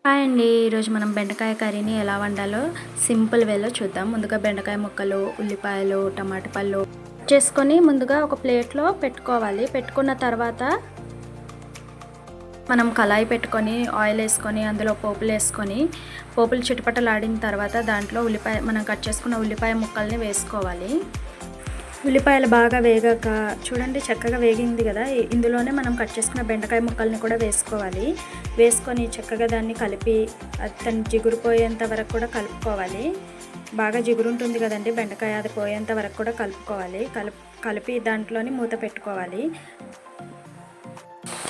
Hi అండి. ఈరోజు మనం బెండకాయ కర్రీని ఎలా వండాలో సింపుల్ వేలో చూద్దాం. ముందుగా బెండకాయ ముక్కలు, ఉల్లిపాయలు, టమాటా పళ్ళు చేసుకొని ముందుగా ఒక ప్లేట్లో పెట్టుకోవాలి. పెట్టుకున్న తర్వాత మనం కళాయి పెట్టుకొని ఆయిల్ వేసుకొని అందులో పోపులు చిటపటలాడిన తర్వాత దాంట్లో మనం కట్ చేసుకున్న ఉల్లిపాయ ముక్కల్ని వేసుకోవాలి. ఉల్లిపాయలు బాగా వేగాక చూడండి చక్కగా వేగింది కదా, ఇందులోనే మనం కట్ చేసుకున్న బెండకాయ ముక్కల్ని కూడా వేసుకోవాలి. వేసుకొని చక్కగా దాన్ని కలిపి దాన్ని జిగురుపోయేంత వరకు కూడా కలుపుకోవాలి. బాగా జిగురు ఉంటుంది కదండి బెండకాయ, అది పోయేంత వరకు కూడా కలుపుకోవాలి. కలిపి దాంట్లోని మూత పెట్టుకోవాలి.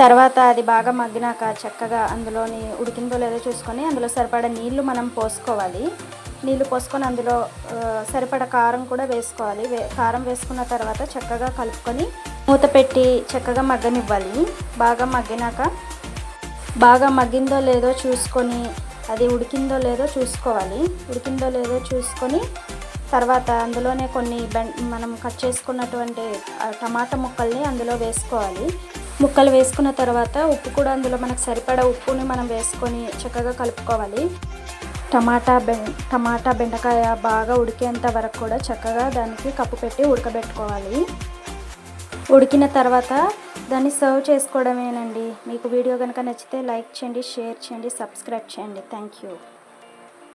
తర్వాత అది బాగా మగ్గినాక చక్కగా అందులోని ఉడికిందో లేదో చూసుకొని అందులో సరిపడా నీళ్లు మనం పోసుకోవాలి. నీళ్లు పోసుకొని అందులో సరిపడా కారం కూడా వేసుకోవాలి. కారం వేసుకున్న తర్వాత చక్కగా కలుపుకొని మూత పెట్టి చక్కగా మగ్గనివ్వాలి. బాగా మగ్గిందో లేదో చూసుకొని అది ఉడికిందో లేదో చూసుకొని తర్వాత అందులోనే కొన్ని మనం కట్ చేసుకున్నటువంటి టమాటా ముక్కల్ని అందులో వేసుకోవాలి. ముక్కలు వేసుకున్న తర్వాత ఉప్పు కూడా అందులో మనకు సరిపడా ఉప్పుని మనం వేసుకొని చక్కగా కలుపుకోవాలి. టమాటా బెండకాయ బాగా ఉడికేంత వరకు కూడా చక్కగా దానికి కప్పు పెట్టి ఉడకబెట్టుకోవాలి. ఉడికిన తర్వాత దాన్ని సర్వ్ చేసుకోవడమేనండి. మీకు వీడియో కనుక నచ్చితే లైక్ చేయండి, షేర్ చేయండి, సబ్స్క్రైబ్ చేయండి. Thank you.